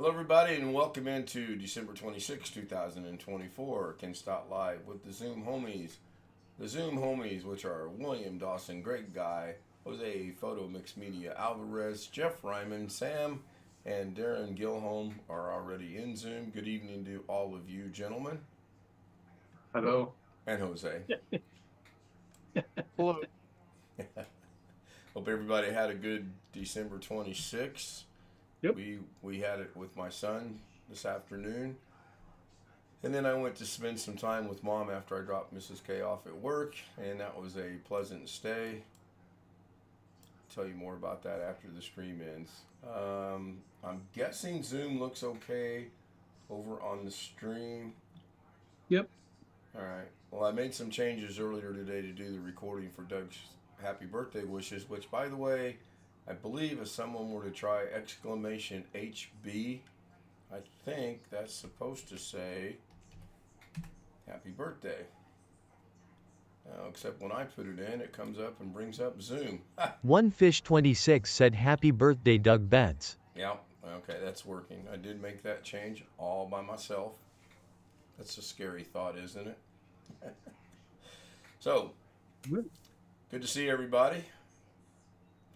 Hello, everybody, and welcome into December 26, 2024. Ken Stott Live with the Zoom homies. The Zoom homies, which are William Dawson, Greg Guy, Jose Photo Mix Media Alvarez, Jeff Ryman, Sam, and Darren Gilholm are already in Zoom. Good evening to all of you, gentlemen, Hello. and Jose. Hello. Hope everybody had a good December 26th. Yep. We had it with my son this afternoon. And then I went to spend some time with mom after I dropped Mrs. K off at work, and that was a pleasant stay. I'll tell you more about that after the stream ends. I'm guessing Zoom looks okay over on the stream. Yep. All right. Well, I made some changes earlier today to do the recording for Doug's happy birthday wishes, which, by the way, I believe if someone were to try exclamation HB, I think that's supposed to say happy birthday. Except when I put it in, it comes up and brings up Zoom. OneFish26 said happy birthday Doug Betts. Yeah, okay, that's working. I did make that change all by myself. That's a scary thought, isn't it? So, good to see everybody.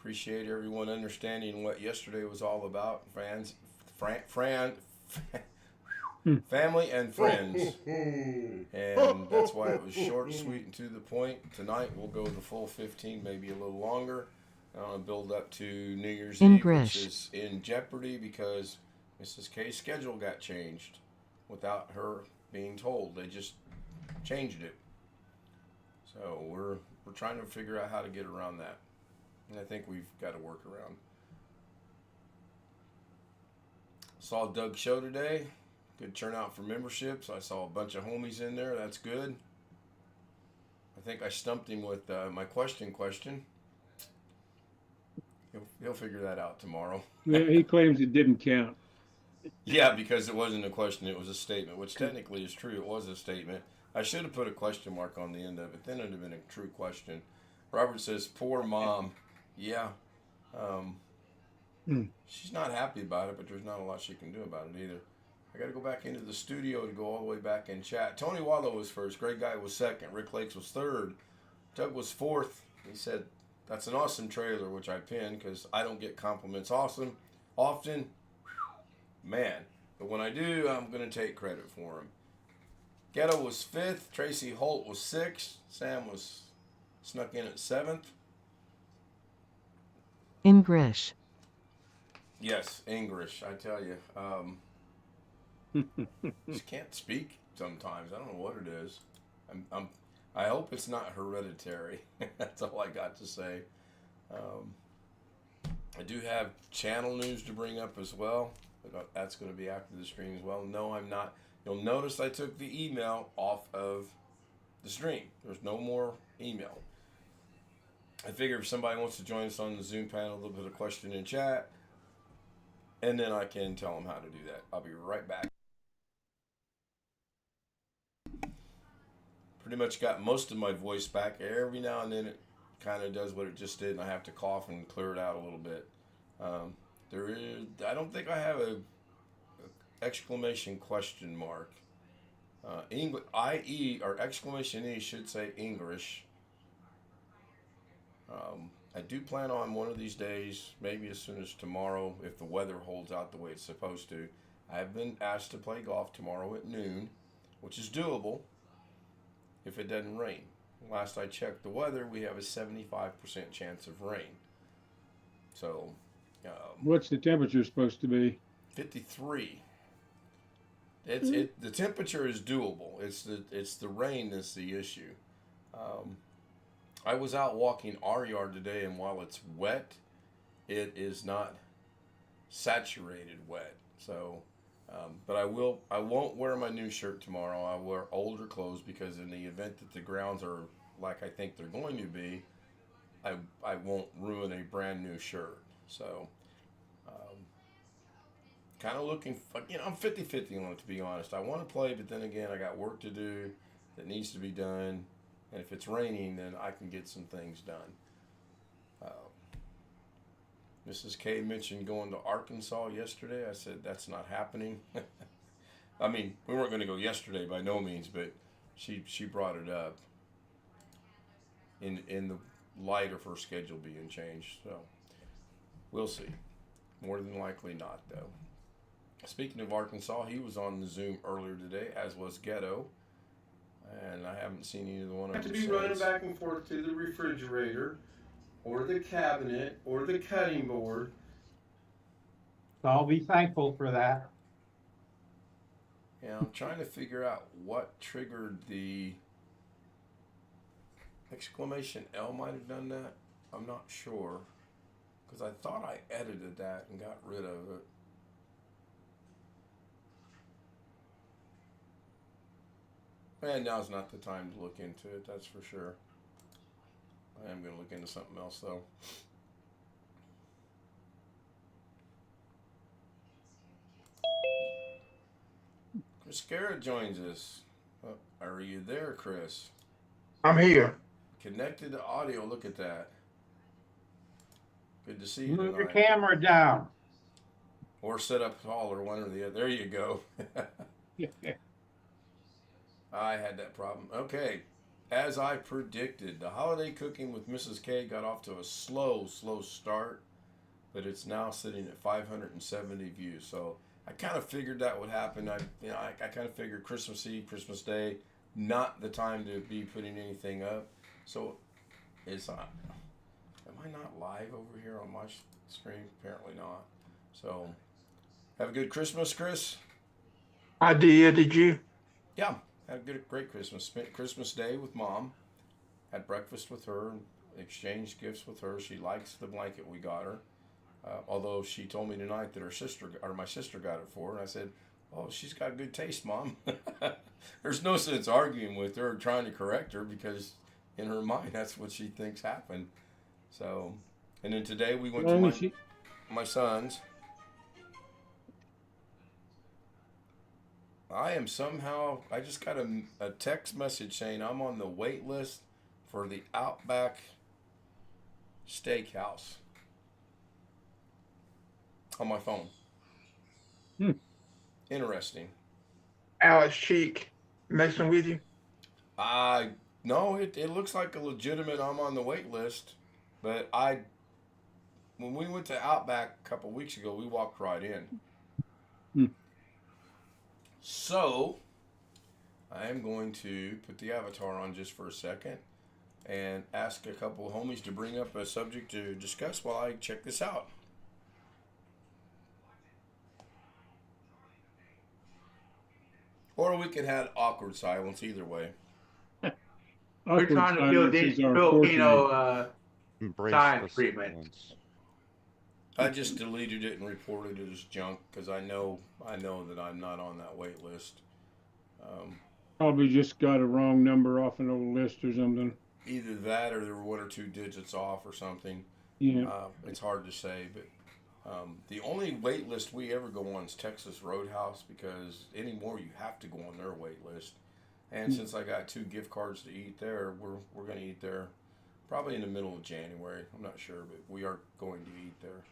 Appreciate everyone understanding what yesterday was all about. Family and friends. And that's why it was short, sweet, and to the point. Tonight we'll go the full 15, maybe a little longer. I want to build up to New Year's Eve, which is in jeopardy because Mrs. K's schedule got changed without her being told. They just changed it. So we're trying to figure out how to get around that. And I think we've got to work around. Saw Doug's show today. Good turnout for memberships. I saw a bunch of homies in there. That's good. I think I stumped him with my question. He'll figure that out tomorrow. Yeah, he claims it didn't count. Yeah, because it wasn't a question, it was a statement, which technically is true. It was a statement. I should have put a question mark on the end of it. Then it would have been a true question. Robert says, poor mom. Yeah. She's not happy about it, but there's not a lot she can do about it either. I got to go back into the studio to go all the way back in chat. Tony Wallow was first. Greg Guy was second. Rick Lakes was third. Doug was fourth. He said, that's an awesome trailer, which I pinned because I don't get compliments often. Man. But when I do, I'm going to take credit for him. Ghetto was fifth. Tracy Holt was sixth. Sam was snuck in at seventh. English. Yes, English. I tell you. Just can't speak sometimes. I don't know what it is. I hope it's not hereditary. That's all I got to say. I do have channel news to bring up as well. But that's going to be after the stream as well. No, I'm not. You'll notice I took the email off of the stream. There's no more email. I figure if somebody wants to join us on the Zoom panel, a little bit of question in chat, and then I can tell them how to do that. I'll be right back. Pretty much got most of my voice back. Every now and then it kind of does what it just did, and I have to cough and clear it out a little bit. I don't think I have a exclamation question mark. IE or exclamation E should say English. I do plan on one of these days, maybe as soon as tomorrow, if the weather holds out the way it's supposed to. I have been asked to play golf tomorrow at noon, which is doable if it doesn't rain. Last I checked the weather, we have a 75% chance of rain. So, What's the temperature supposed to be? 53. The temperature is doable. It's the rain that's the issue. I was out walking our yard today, and while it's wet, it is not saturated wet. So, but I won't wear my new shirt tomorrow. I'll wear older clothes because in the event that the grounds are like I think they're going to be, I won't ruin a brand new shirt. So, kind of looking, I'm 50-50 on it, to be honest. I want to play, but then again, I got work to do that needs to be done. And if it's raining, then I can get some things done. Mrs. K mentioned going to Arkansas yesterday. I said that's not happening. I mean, we weren't going to go yesterday by no means, but she brought it up in the light of her schedule being changed. So we'll see. More than likely not, though. Speaking of Arkansas, he was on the Zoom earlier today, as was Ghetto, and I haven't seen either one of them. Have to be running back and forth to the refrigerator, or the cabinet, or the cutting board. So I'll be thankful for that. Yeah, I'm trying to figure out what triggered the exclamation L might have done that. I'm not sure, because I thought I edited that and got rid of it. And now's not the time to look into it, that's for sure. I am going to look into something else, though. Chris Garrett joins us. Are you there, Chris? I'm here. Connected to audio. Look at that. Good to see you Move your tonight. camera down. Or sit up taller, one or the other. There you go. I had that problem. Okay. As I predicted, the holiday cooking with Mrs. K got off to a slow start, but it's now sitting at 570 views. So I kind of figured that would happen. I kind of figured Christmas Eve, Christmas Day, not the time to be putting anything up. So it's on. Am I not live over here on my screen? Apparently not. So have a good Christmas, Chris. I did. Did you? Yeah, had a great Christmas. Spent Christmas Day with Mom. Had breakfast with her. Exchanged gifts with her. She likes the blanket we got her. Although she told me tonight that my sister got it for her. And I said, "Oh, she's got good taste, Mom." There's no sense arguing with her or trying to correct her, because in her mind that's what she thinks happened. So, and then today we went to my son's. I just got a text message saying I'm on the wait list for the Outback Steakhouse on my phone. Interesting. Alex Cheek messing with you? No, it looks like a legitimate I'm on the wait list, but when we went to Outback a couple weeks ago, we walked right in. So, I am going to put the avatar on just for a second and ask a couple of homies to bring up a subject to discuss while I check this out. Or we could have awkward silence, either way. We're trying to build in Filipino time treatment. I just deleted it and reported it as junk because I know that I'm not on that wait list. Probably just got a wrong number off an old list or something. Either that or there were 1 or 2 digits off or something. Yeah. It's hard to say, but the only wait list we ever go on is Texas Roadhouse, because anymore you have to go on their wait list. And since I got 2 gift cards to eat there, we're going to eat there probably in the middle of January. I'm not sure, but we are going to eat there.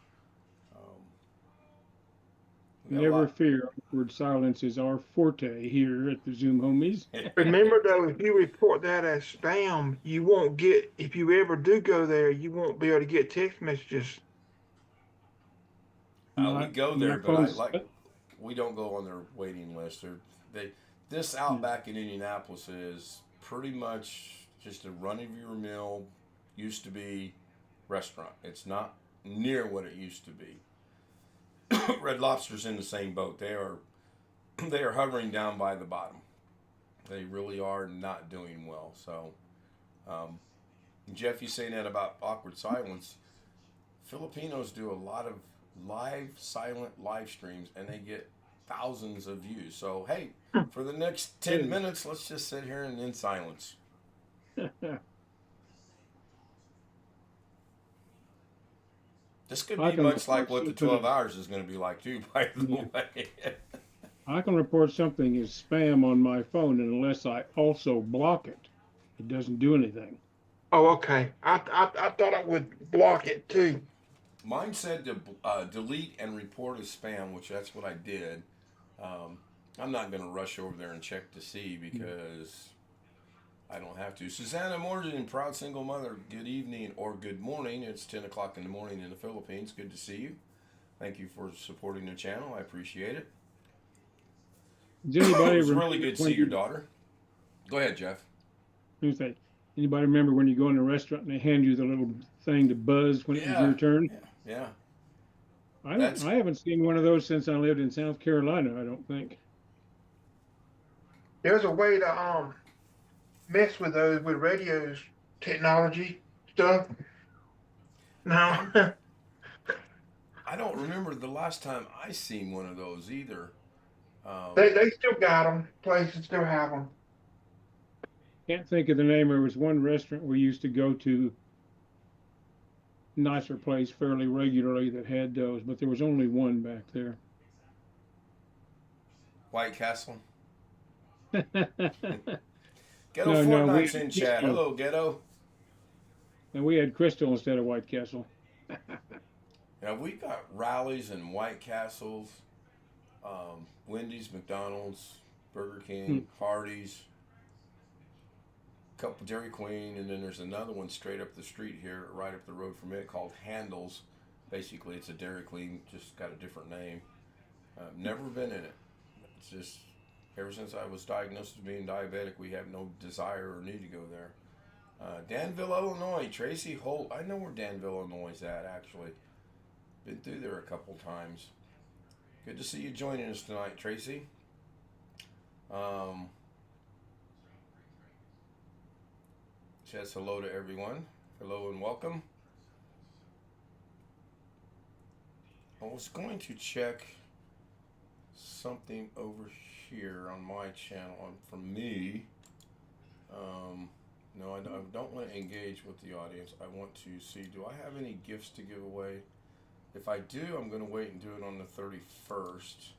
Never fear, awkward silence is our forte here at the Zoom homies. Remember though, if you report that as spam, you won't get. If you ever do go there, you won't be able to get text messages. We go there, but we don't go on their waiting list. This Outback in Indianapolis is pretty much just a run-of-your-mill, used to be restaurant. It's not near what it used to be. Red Lobster's in the same boat. They are hovering down by the bottom. They really are not doing well. So, Jeff, you saying that about awkward silence? Filipinos do a lot of silent live streams, and they get thousands of views. So, hey, for the next 10 minutes, let's just sit here and in silence. This could be much like what the 12 hours is going to be like, too, by the way. I can report something as spam on my phone, and unless I also block it, it doesn't do anything. Oh, okay. I thought I would block it too. Mine said to delete and report as spam, which that's what I did. I'm not going to rush over there and check to see because I don't have to. Susanna Morgan, proud single mother. Good evening or good morning. It's 10 o'clock in the morning in the Philippines. Good to see you. Thank you for supporting the channel. I appreciate it. Does anybody It was remember really good to when see your daughter. Go ahead, Jeff. Anybody remember when you go in a restaurant and they hand you the little thing to buzz when it was your turn? Yeah. I haven't seen one of those since I lived in South Carolina, I don't think. There's a way to mess with those with radios technology stuff. No. I don't remember the last time I seen one of those either. They still got them. Places still have them. Can't think of the name. There was one restaurant we used to go to, nicer place, fairly regularly that had those, but there was only one back there. White Castle. No, Ghetto Fortnite's in chat. Hello, Ghetto. And we had Crystal instead of White Castle. Yeah, we got Rallies and White Castles, Wendy's, McDonald's, Burger King, Hardee's, couple Dairy Queen, and then there's another one straight up the street here, right up the road from it, called Handles. Basically, it's a Dairy Queen, just got a different name. Never been in it. It's just ever since I was diagnosed as being diabetic, we have no desire or need to go there. Danville, Illinois. Tracy Holt. I know where Danville, Illinois is at, actually. Been through there a couple times. Good to see you joining us tonight, Tracy. Says hello to everyone. Hello and welcome. I was going to check something over here on my channel from me. No, I don't want to engage with the audience. I want to see, do I have any gifts to give away? If I do, I'm going to wait and do it on the 31st.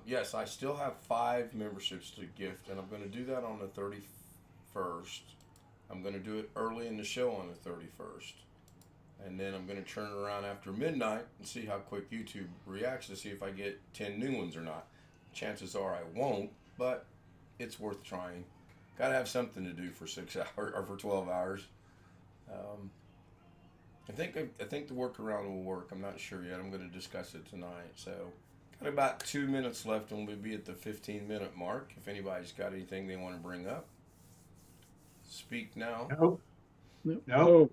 Yes, I still have 5 memberships to gift, and I'm going to do that on the 31st. I'm going to do it early in the show on the 31st. And then I'm going to turn it around after midnight and see how quick YouTube reacts to see if I get 10 new ones or not. Chances are I won't, but it's worth trying. Got to have something to do for 6 hours or for 12 hours. I think the workaround will work. I'm not sure yet. I'm going to discuss it tonight. So, got about 2 minutes left, and we'll be at the 15-minute mark. If anybody's got anything they want to bring up, speak now. No.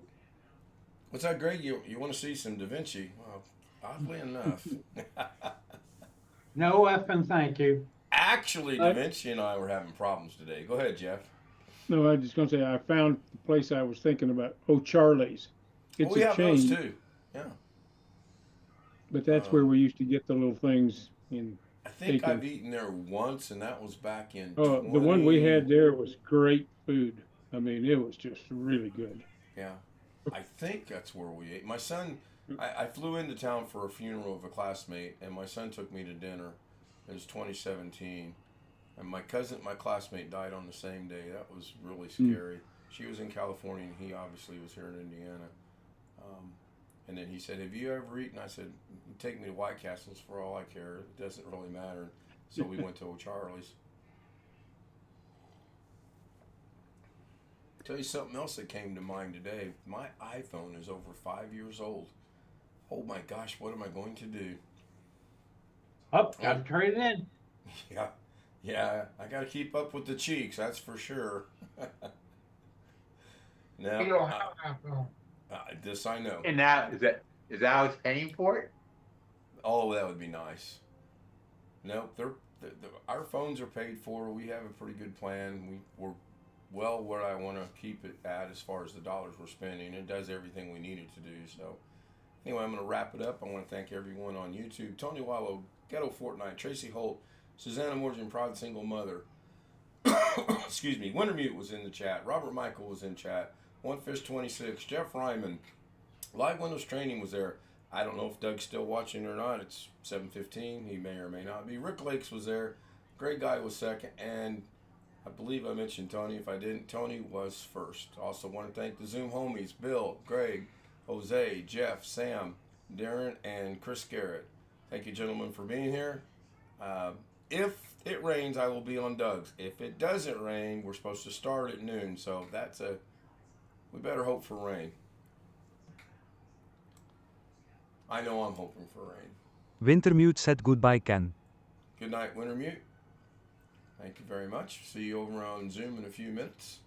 What's that, Greg? You want to see some Da Vinci? Well, oddly enough. No effing thank you. Actually, Da Vinci and I were having problems today. Go ahead, Jeff. No, I was just going to say, I found the place I was thinking about. Oh, Charlie's. It's we a have chain, those too. Yeah. But that's where we used to get the little things in. I think I've eaten there once, and that was back in. Oh, the one we had there was great food. I mean, it was just really good. Yeah. I think that's where we ate. My son, I flew into town for a funeral of a classmate, and my son took me to dinner. It was 2017. And my classmate died on the same day. That was really scary. She was in California, and he obviously was here in Indiana. And then he said, have you ever eaten? I said, take me to White Castles for all I care. It doesn't really matter. So we went to O'Charlie's. Tell you something else that came to mind today. My iPhone is over 5 years old. Oh my gosh, what am I going to do? Got to trade it in. Yeah, I got to keep up with the cheeks, that's for sure. Now, You don't have iPhone. this I know. And now, is that how it's paying for it? Oh, that would be nice. Nope, our phones are paid for. We have a pretty good plan. We're well where I want to keep it at as far as the dollars we're spending. It does everything we need it to do. So, anyway, I'm going to wrap it up. I want to thank everyone on YouTube. Tony Wallow, Ghetto Fortnite, Tracy Holt, Susanna Morgan, Proud Single Mother. Excuse me. Wintermute was in the chat. Robert Michael was in chat. OneFish26, Jeff Ryman. Live Windows Training was there. I don't know if Doug's still watching or not. It's 7:15. He may or may not be. Rick Lakes was there. Great Guy was second. And I believe I mentioned Tony. If I didn't, Tony was first. Also want to thank the Zoom homies, Bill, Greg, Jose, Jeff, Sam, Darren, and Chris Garrett. Thank you, gentlemen, for being here. If it rains, I will be on Doug's. If it doesn't rain, we're supposed to start at noon, so we better hope for rain. I know I'm hoping for rain. Wintermute said goodbye, Ken. Good night, Wintermute. Thank you very much. See you over on Zoom in a few minutes.